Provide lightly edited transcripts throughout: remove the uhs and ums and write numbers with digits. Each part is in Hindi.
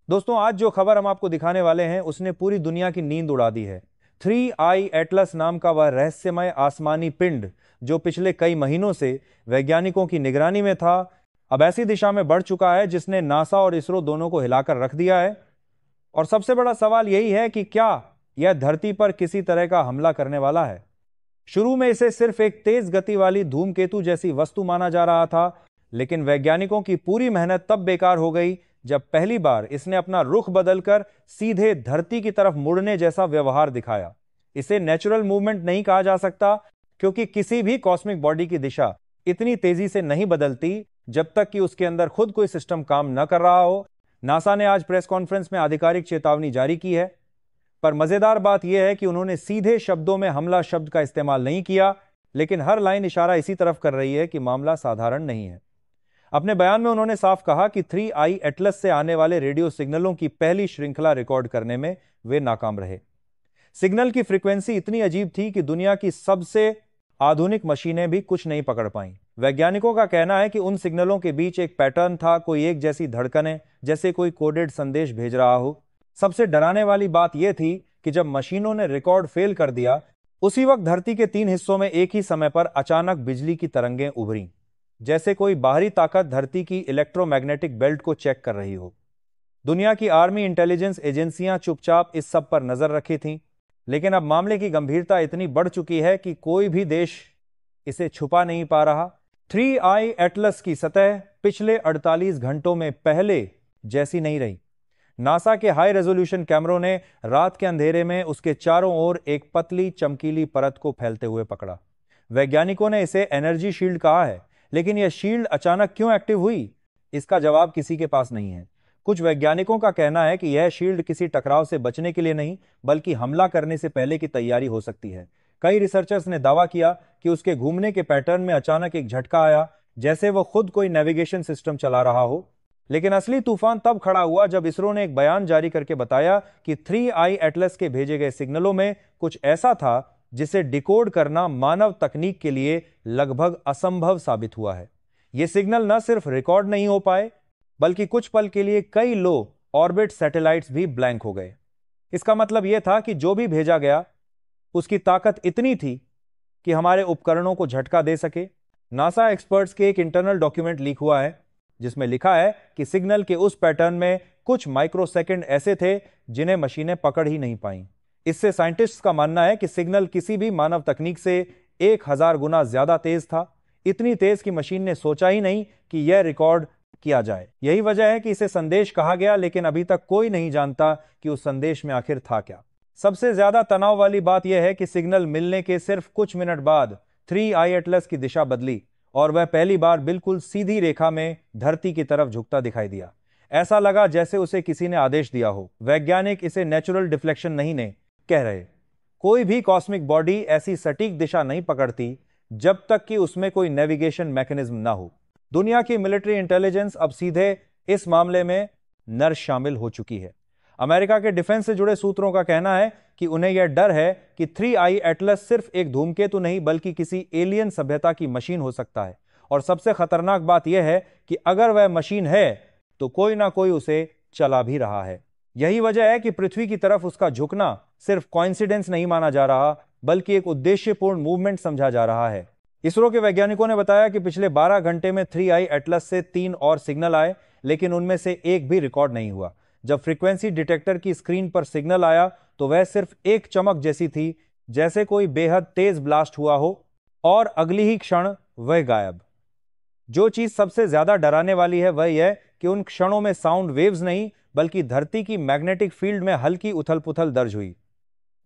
दोस्तों, आज जो खबर हम आपको दिखाने वाले हैं उसने पूरी दुनिया की नींद उड़ा दी है। 3I एटलस नाम का वह रहस्यमय आसमानी पिंड जो पिछले कई महीनों से वैज्ञानिकों की निगरानी में था, अब ऐसी दिशा में बढ़ चुका है जिसने नासा और इसरो दोनों को हिलाकर रख दिया है। और सबसे बड़ा सवाल यही है कि क्या यह धरती पर किसी तरह का हमला करने वाला है। शुरू में इसे सिर्फ एक तेज गति वाली धूमकेतु जैसी वस्तु माना जा रहा था, लेकिन वैज्ञानिकों की पूरी मेहनत तब बेकार हो गई जब पहली बार इसने अपना रुख बदलकर सीधे धरती की तरफ मुड़ने जैसा व्यवहार दिखाया। इसे नेचुरल मूवमेंट नहीं कहा जा सकता, क्योंकि किसी भी कॉस्मिक बॉडी की दिशा इतनी तेजी से नहीं बदलती जब तक कि उसके अंदर खुद कोई सिस्टम काम न कर रहा हो। नासा ने आज प्रेस कॉन्फ्रेंस में आधिकारिक चेतावनी जारी की है, पर मजेदार बात यह है कि उन्होंने सीधे शब्दों में हमला शब्द का इस्तेमाल नहीं किया, लेकिन हर लाइन इशारा इसी तरफ कर रही है कि मामला साधारण नहीं है। अपने बयान में उन्होंने साफ कहा कि 3I एटलस से आने वाले रेडियो सिग्नलों की पहली श्रृंखला रिकॉर्ड करने में वे नाकाम रहे। सिग्नल की फ्रीक्वेंसी इतनी अजीब थी कि दुनिया की सबसे आधुनिक मशीनें भी कुछ नहीं पकड़ पाईं। वैज्ञानिकों का कहना है कि उन सिग्नलों के बीच एक पैटर्न था, कोई एक जैसी धड़कनें, जैसे कोई कोडेड संदेश भेज रहा हो। सबसे डराने वाली बात यह थी कि जब मशीनों ने रिकॉर्ड फेल कर दिया, उसी वक्त धरती के 3 हिस्सों में एक ही समय पर अचानक बिजली की तरंगें उभरी, जैसे कोई बाहरी ताकत धरती की इलेक्ट्रोमैग्नेटिक बेल्ट को चेक कर रही हो। दुनिया की आर्मी इंटेलिजेंस एजेंसियां चुपचाप इस सब पर नजर रखी थीं, लेकिन अब मामले की गंभीरता इतनी बढ़ चुकी है कि कोई भी देश इसे छुपा नहीं पा रहा। 3I एटलस की सतह पिछले 48 घंटों में पहले जैसी नहीं रही। नासा के हाई रेजोल्यूशन कैमरों ने रात के अंधेरे में उसके चारों ओर एक पतली चमकीली परत को फैलते हुए पकड़ा। वैज्ञानिकों ने इसे एनर्जी शील्ड कहा है, लेकिन यह शील्ड अचानक क्यों एक्टिव हुई, इसका जवाब किसी के पास नहीं है। कुछ वैज्ञानिकों का कहना है कि यह शील्ड किसी टकराव से बचने के लिए नहीं, बल्कि हमला करने से पहले की तैयारी हो सकती है। कई रिसर्चर्स ने दावा किया कि उसके घूमने के पैटर्न में अचानक एक झटका आया, जैसे वो खुद कोई नेविगेशन सिस्टम चला रहा हो। लेकिन असली तूफान तब खड़ा हुआ जब इसरो ने एक बयान जारी करके बताया कि 3I एटलस के भेजे गए सिग्नलों में कुछ ऐसा था जिसे डिकोड करना मानव तकनीक के लिए लगभग असंभव साबित हुआ है। ये सिग्नल न सिर्फ रिकॉर्ड नहीं हो पाए, बल्कि कुछ पल के लिए कई लो ऑर्बिट सैटेलाइट्स भी ब्लैंक हो गए। इसका मतलब यह था कि जो भी भेजा गया उसकी ताकत इतनी थी कि हमारे उपकरणों को झटका दे सके। नासा एक्सपर्ट्स के एक इंटरनल डॉक्यूमेंट लीक हुआ है, जिसमें लिखा है कि सिग्नल के उस पैटर्न में कुछ माइक्रोसेकंड ऐसे थे जिन्हें मशीनें पकड़ ही नहीं पाईं। इससे साइंटिस्ट्स का मानना है कि सिग्नल किसी भी मानव तकनीक से 1000 गुना ज्यादा तेज था, इतनी तेज कि मशीन ने सोचा ही नहीं कि यह रिकॉर्ड किया जाए। यही वजह है कि इसे संदेश कहा गया, लेकिन अभी तक कोई नहीं जानता कि उस संदेश में आखिर था क्या। सबसे ज्यादा तनाव वाली बात यह है कि सिग्नल मिलने के सिर्फ कुछ मिनट बाद 3I एटलस की दिशा बदली और वह पहली बार बिल्कुल सीधी रेखा में धरती की तरफ झुकता दिखाई दिया। ऐसा लगा जैसे उसे किसी ने आदेश दिया हो। वैज्ञानिक इसे नेचुरल डिफ्लेक्शन नहीं ने कह रहे। कोई भी कॉस्मिक बॉडी ऐसी सटीक दिशा नहीं पकड़ती जब तक कि उसमें कोई नेविगेशन मैकेनिज्म ना हो। दुनिया की मिलिट्री इंटेलिजेंस अब सीधे इस मामले में नर शामिल हो चुकी है। अमेरिका के डिफेंस से जुड़े सूत्रों का कहना है कि उन्हें यह डर है कि 3I एटलस सिर्फ एक धूमकेतु नहीं, बल्कि किसी एलियन सभ्यता की मशीन हो सकता है। और सबसे खतरनाक बात यह है कि अगर वह मशीन है तो कोई ना कोई उसे चला भी रहा है। यही वजह है कि पृथ्वी की तरफ उसका झुकना सिर्फ कॉइंसिडेंस नहीं माना जा रहा, बल्कि एक उद्देश्यपूर्ण मूवमेंट समझा जा रहा है। इसरो के वैज्ञानिकों ने बताया कि पिछले 12 घंटे में 3I एटलस से 3 और सिग्नल आए, लेकिन उनमें से एक भी रिकॉर्ड नहीं हुआ। जब फ्रीक्वेंसी डिटेक्टर की स्क्रीन पर सिग्नल आया तो वह सिर्फ एक चमक जैसी थी, जैसे कोई बेहद तेज ब्लास्ट हुआ हो, और अगली ही क्षण वह गायब। जो चीज सबसे ज्यादा डराने वाली है वह यह कि उन क्षणों में साउंड वेव्स नहीं, बल्कि धरती की मैग्नेटिक फील्ड में हल्की उथल पुथल दर्ज हुई,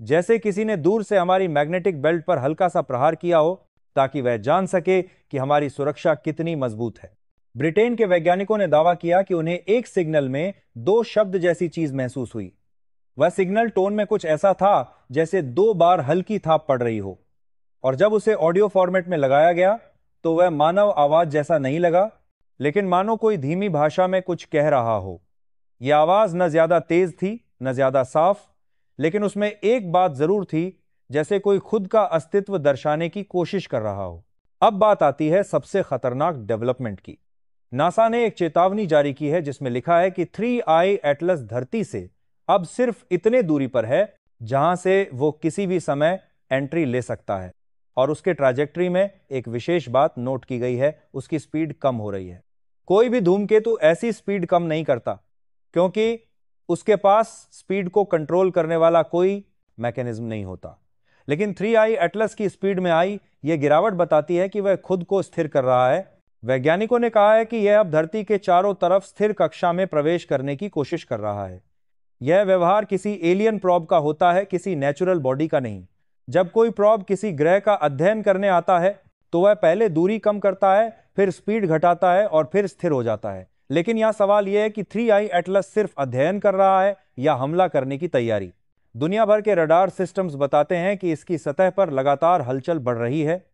जैसे किसी ने दूर से हमारी मैग्नेटिक बेल्ट पर हल्का सा प्रहार किया हो, ताकि वह जान सके कि हमारी सुरक्षा कितनी मजबूत है। ब्रिटेन के वैज्ञानिकों ने दावा किया कि उन्हें एक सिग्नल में 2 शब्द जैसी चीज महसूस हुई। वह सिग्नल टोन में कुछ ऐसा था जैसे 2 बार हल्की थाप पड़ रही हो, और जब उसे ऑडियो फॉर्मेट में लगाया गया तो वह मानव आवाज जैसा नहीं लगा, लेकिन मानो कोई धीमी भाषा में कुछ कह रहा हो। यह आवाज न ज्यादा तेज थी न ज्यादा साफ, लेकिन उसमें एक बात जरूर थी, जैसे कोई खुद का अस्तित्व दर्शाने की कोशिश कर रहा हो। अब बात आती है सबसे खतरनाक डेवलपमेंट की। नासा ने एक चेतावनी जारी की है जिसमें लिखा है कि 3I एटलस धरती से अब सिर्फ इतने दूरी पर है जहां से वो किसी भी समय एंट्री ले सकता है, और उसके ट्रैजेक्टरी में एक विशेष बात नोट की गई है, उसकी स्पीड कम हो रही है। कोई भी धूमकेतु ऐसी स्पीड कम नहीं करता क्योंकि उसके पास स्पीड को कंट्रोल करने वाला कोई मैकेनिज्म नहीं होता। लेकिन 3I एटलस की स्पीड में आई यह गिरावट बताती है कि वह खुद को स्थिर कर रहा है। वैज्ञानिकों ने कहा है कि यह अब धरती के चारों तरफ स्थिर कक्षा में प्रवेश करने की कोशिश कर रहा है। यह व्यवहार किसी एलियन प्रॉब का होता है, किसी नेचुरल बॉडी का नहीं। जब कोई प्रॉब किसी ग्रह का अध्ययन करने आता है तो वह पहले दूरी कम करता है, फिर स्पीड घटाता है और फिर स्थिर हो जाता है। लेकिन यह सवाल यह है कि 3I एटलस सिर्फ अध्ययन कर रहा है या हमला करने की तैयारी। दुनिया भर के रडार सिस्टम्स बताते हैं कि इसकी सतह पर लगातार हलचल बढ़ रही है।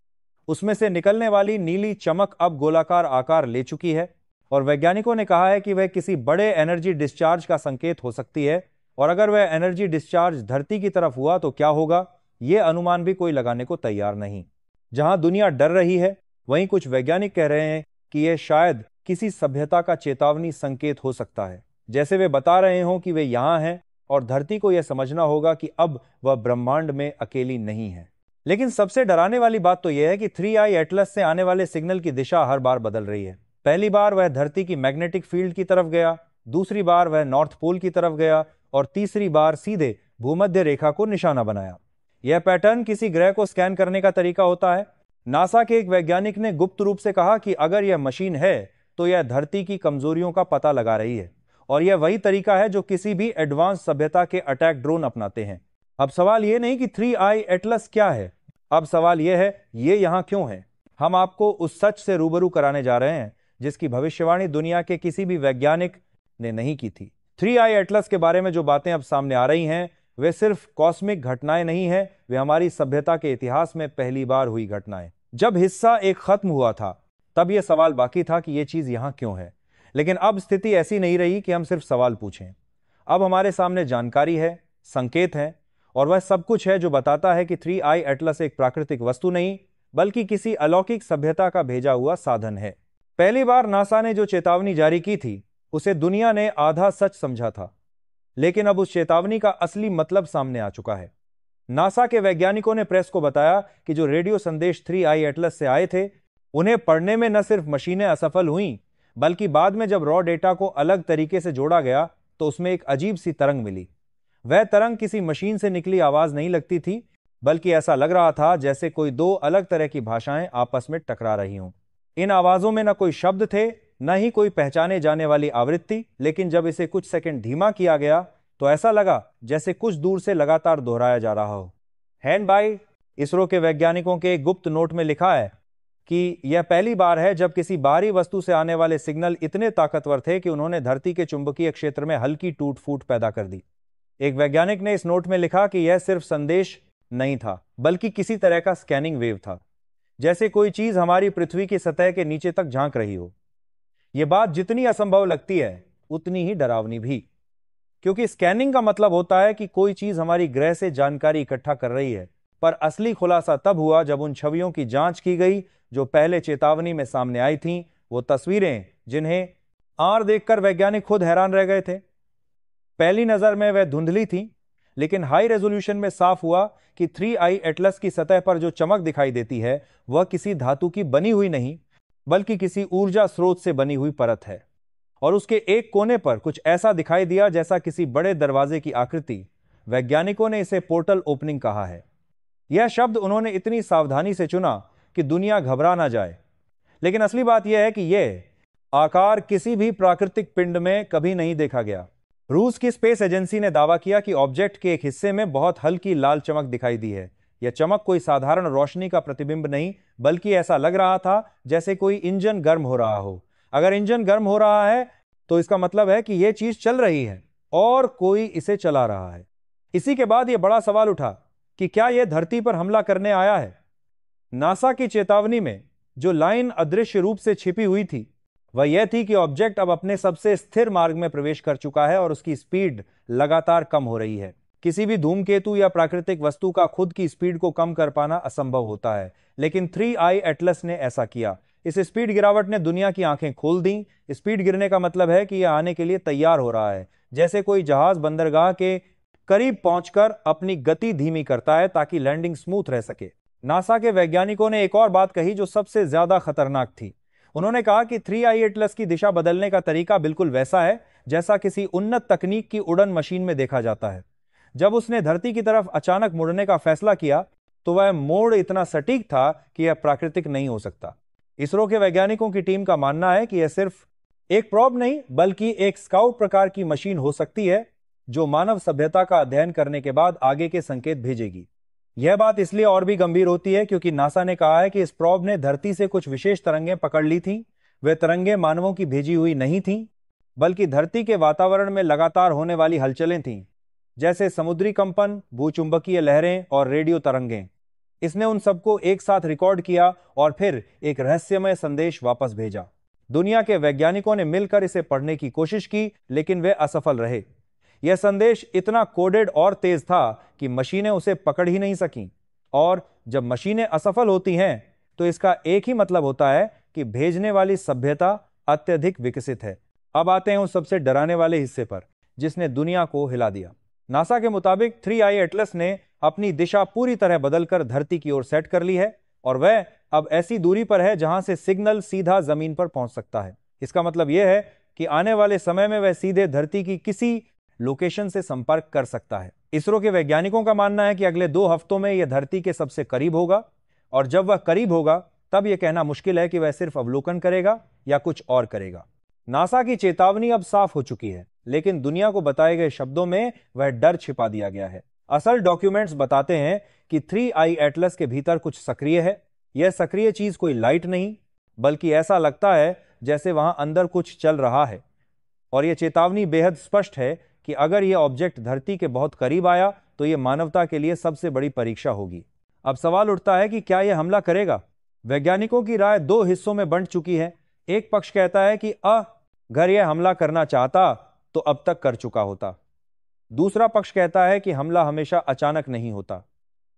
उसमें से निकलने वाली नीली चमक अब गोलाकार आकार ले चुकी है और वैज्ञानिकों ने कहा है कि वह किसी बड़े एनर्जी डिस्चार्ज का संकेत हो सकती है। और अगर वह एनर्जी डिस्चार्ज धरती की तरफ हुआ तो क्या होगा, यह अनुमान भी कोई लगाने को तैयार नहीं। जहां दुनिया डर रही है, वहीं कुछ वैज्ञानिक कह रहे हैं कि यह शायद किसी सभ्यता का चेतावनी संकेत हो सकता है, जैसे वे बता रहे हों कि वे यहां हैं और धरती को यह समझना होगा कि अब वह ब्रह्मांड में अकेली नहीं है। लेकिन सबसे डराने वाली बात तो यह है कि 3I एटलस से आने वाले सिग्नल की दिशा हर बार बदल रही है। पहली बार वह धरती की मैग्नेटिक फील्ड की तरफ गया, दूसरी बार वह नॉर्थ पोल की तरफ गया और तीसरी बार सीधे भूमध्य रेखा को निशाना बनाया। यह पैटर्न किसी ग्रह को स्कैन करने का तरीका होता है। नासा के एक वैज्ञानिक ने गुप्त रूप से कहा कि अगर यह मशीन है तो यह धरती की कमजोरियों का पता लगा रही है, और यह वही तरीका है जो किसी भी एडवांस सभ्यता के अटैक ड्रोन अपनाते हैं। अब सवाल यह नहीं कि 3I एटलस क्या है, अब सवाल यह है ये यहां क्यों है। हम आपको उस सच से रूबरू कराने जा रहे हैं जिसकी भविष्यवाणी दुनिया के किसी भी वैज्ञानिक ने नहीं की थी। 3I एटलस के बारे में जो बातें अब सामने आ रही हैं वे सिर्फ कॉस्मिक घटनाएं नहीं हैं, वे हमारी सभ्यता के इतिहास में पहली बार हुई घटनाएं। जब हिस्सा एक खत्म हुआ था तब यह सवाल बाकी था कि यह चीज यहां क्यों है। लेकिन अब स्थिति ऐसी नहीं रही कि हम सिर्फ सवाल पूछें। अब हमारे सामने जानकारी है, संकेत है, और वह सब कुछ है जो बताता है कि 3I एटलस एक प्राकृतिक वस्तु नहीं बल्कि किसी अलौकिक सभ्यता का भेजा हुआ साधन है। पहली बार नासा ने जो चेतावनी जारी की थी उसे दुनिया ने आधा सच समझा था, लेकिन अब उस चेतावनी का असली मतलब सामने आ चुका है। नासा के वैज्ञानिकों ने प्रेस को बताया कि जो रेडियो संदेश 3I एटलस से आए थे उन्हें पढ़ने में न सिर्फ मशीनें असफल हुईं, बल्कि बाद में जब रॉ डेटा को अलग तरीके से जोड़ा गया तो उसमें एक अजीब सी तरंग मिली। वह तरंग किसी मशीन से निकली आवाज नहीं लगती थी, बल्कि ऐसा लग रहा था जैसे कोई दो अलग तरह की भाषाएं आपस में टकरा रही हों। इन आवाजों में न कोई शब्द थे, न ही कोई पहचाने जाने वाली आवृत्ति, लेकिन जब इसे कुछ सेकंड धीमा किया गया तो ऐसा लगा जैसे कुछ दूर से लगातार दोहराया जा रहा हो। हैंड बाय इसरो के वैज्ञानिकों के गुप्त नोट में लिखा है कि यह पहली बार है जब किसी बाहरी वस्तु से आने वाले सिग्नल इतने ताकतवर थे कि उन्होंने धरती के चुंबकीय क्षेत्र में हल्की टूट फूट पैदा कर दी। एक वैज्ञानिक ने इस नोट में लिखा कि यह सिर्फ संदेश नहीं था बल्कि किसी तरह का स्कैनिंग वेव था, जैसे कोई चीज हमारी पृथ्वी की सतह के नीचे तक झांक रही हो। यह बात जितनी असंभव लगती है उतनी ही डरावनी भी, क्योंकि स्कैनिंग का मतलब होता है कि कोई चीज हमारी ग्रह से जानकारी इकट्ठा कर रही है। पर असली खुलासा तब हुआ जब उन छवियों की जांच की गई जो पहले चेतावनी में सामने आई थीं, वो तस्वीरें जिन्हें आर देखकर वैज्ञानिक खुद हैरान रह गए थे। पहली नजर में वह धुंधली थी, लेकिन हाई रेजोल्यूशन में साफ हुआ कि 3I एटलस की सतह पर जो चमक दिखाई देती है वह किसी धातु की बनी हुई नहीं बल्कि किसी ऊर्जा स्रोत से बनी हुई परत है, और उसके एक कोने पर कुछ ऐसा दिखाई दिया जैसा किसी बड़े दरवाजे की आकृति। वैज्ञानिकों ने इसे पोर्टल ओपनिंग कहा है। यह शब्द उन्होंने इतनी सावधानी से चुना कि दुनिया घबरा ना जाए, लेकिन असली बात यह है कि यह आकार किसी भी प्राकृतिक पिंड में कभी नहीं देखा गया। रूस की स्पेस एजेंसी ने दावा किया कि ऑब्जेक्ट के एक हिस्से में बहुत हल्की लाल चमक दिखाई दी है। यह चमक कोई साधारण रोशनी का प्रतिबिंब नहीं बल्कि ऐसा लग रहा था जैसे कोई इंजन गर्म हो रहा हो। अगर इंजन गर्म हो रहा है तो इसका मतलब है कि यह चीज चल रही है और कोई इसे चला रहा है। इसी के बाद यह बड़ा सवाल उठा कि क्या यह धरती पर हमला करने आया है। नासा की चेतावनी में जो लाइन अदृश्य रूप से छिपी हुई थी वह यह थी कि ऑब्जेक्ट अब अपने सबसे स्थिर मार्ग में प्रवेश कर चुका है और उसकी स्पीड लगातार कम हो रही है। किसी भी धूमकेतु या प्राकृतिक वस्तु का खुद की स्पीड को कम कर पाना असंभव होता है, लेकिन 3I एटलस ने ऐसा किया। इस स्पीड गिरावट ने दुनिया की आंखें खोल दी। स्पीड गिरने का मतलब है कि यह आने के लिए तैयार हो रहा है, जैसे कोई जहाज बंदरगाह के करीब पहुंचकर अपनी गति धीमी करता है ताकि लैंडिंग स्मूथ रह सके। नासा के वैज्ञानिकों ने एक और बात कही जो सबसे ज्यादा खतरनाक थी। उन्होंने कहा कि 3I एटलस की दिशा बदलने का तरीका बिल्कुल वैसा है जैसा किसी उन्नत तकनीक की उड़न मशीन में देखा जाता है। जब उसने धरती की तरफ अचानक मुड़ने का फैसला किया तो वह मोड़ इतना सटीक था कि यह प्राकृतिक नहीं हो सकता। इसरो के वैज्ञानिकों की टीम का मानना है कि यह सिर्फ एक प्रोब नहीं बल्कि एक स्काउट प्रकार की मशीन हो सकती है जो मानव सभ्यता का अध्ययन करने के बाद आगे के संकेत भेजेगी। यह बात इसलिए और भी गंभीर होती है क्योंकि नासा ने कहा है कि इस प्रोब ने धरती से कुछ विशेष तरंगें पकड़ ली थीं। वे तरंगें मानवों की भेजी हुई नहीं थीं, बल्कि धरती के वातावरण में लगातार होने वाली हलचलें थीं, जैसे समुद्री कंपन, भूचुंबकीय लहरें और रेडियो तरंगें। इसने उन सबको एक साथ रिकॉर्ड किया और फिर एक रहस्यमय संदेश वापस भेजा। दुनिया के वैज्ञानिकों ने मिलकर इसे पढ़ने की कोशिश की, लेकिन वे असफल रहे। यह संदेश इतना कोडेड और तेज था कि मशीनें उसे पकड़ ही नहीं सकीं। और जब मशीनें असफल होती हैं तो इसका एक ही मतलब होता है कि भेजने वाली सभ्यता अत्यधिक विकसित है। अब आते हैं उस सबसे डराने वाले हिस्से पर जिसने दुनिया को हिला दिया। नासा के मुताबिक 3I एटलस ने अपनी दिशा पूरी तरह बदलकर धरती की ओर सेट कर ली है और वह अब ऐसी दूरी पर है जहां से सिग्नल सीधा जमीन पर पहुंच सकता है। इसका मतलब यह है कि आने वाले समय में वह सीधे धरती की किसी लोकेशन से संपर्क कर सकता है। इसरो के वैज्ञानिकों का मानना है कि अगले 2 हफ्तों में यह धरती के सबसे करीब होगा और जब वह करीब होगा तब यह कहना मुश्किल है कि वह सिर्फ अवलोकन करेगा या कुछ और करेगा। नासा की चेतावनी अब साफ हो चुकी है, लेकिन दुनिया को बताए गए शब्दों में वह डर छिपा दिया गया है। असल डॉक्यूमेंट्स बताते हैं कि 3I एटलस के भीतर कुछ सक्रिय है। यह सक्रिय चीज कोई लाइट नहीं, बल्कि ऐसा लगता है जैसे वहां अंदर कुछ चल रहा है। और यह चेतावनी बेहद स्पष्ट है कि अगर यह ऑब्जेक्ट धरती के बहुत करीब आया तो यह मानवता के लिए सबसे बड़ी परीक्षा होगी। अब सवाल उठता है कि क्या यह हमला करेगा? वैज्ञानिकों की राय 2 हिस्सों में बंट चुकी है। एक पक्ष कहता है कि अगर यह हमला करना चाहता तो अब तक कर चुका होता। दूसरा पक्ष कहता है कि हमला हमेशा अचानक नहीं होता।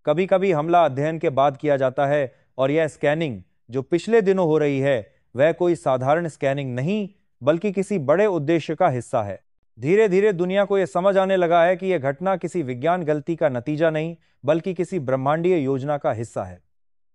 कभी कभी हमला अध्ययन के बाद किया जाता है और यह स्कैनिंग जो पिछले दिनों हो रही है वह कोई साधारण स्कैनिंग नहीं बल्कि किसी बड़े उद्देश्य का हिस्सा है। धीरे धीरे दुनिया को यह समझ आने लगा है कि यह घटना किसी विज्ञान गलती का नतीजा नहीं बल्कि किसी ब्रह्मांडीय योजना का हिस्सा है।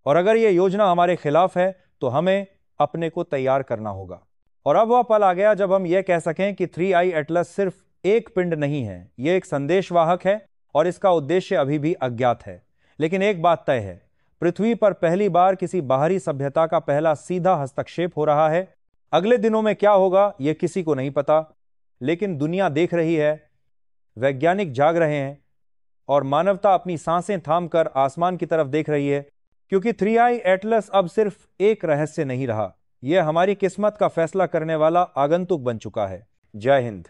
और अगर यह योजना हमारे खिलाफ है तो हमें अपने को तैयार करना होगा। और अब वह पल आ गया जब हम यह कह सकें कि 3I एटलस सिर्फ एक पिंड नहीं है, यह एक संदेशवाहक है और इसका उद्देश्य अभी भी अज्ञात है। लेकिन एक बात तय है, पृथ्वी पर पहली बार किसी बाहरी सभ्यता का पहला सीधा हस्तक्षेप हो रहा है। अगले दिनों में क्या होगा यह किसी को नहीं पता, लेकिन दुनिया देख रही है, वैज्ञानिक जाग रहे हैं और मानवता अपनी सांसें थामकर आसमान की तरफ देख रही है, क्योंकि 3I एटलस अब सिर्फ एक रहस्य नहीं रहा, यह हमारी किस्मत का फैसला करने वाला आगंतुक बन चुका है। जय हिंद।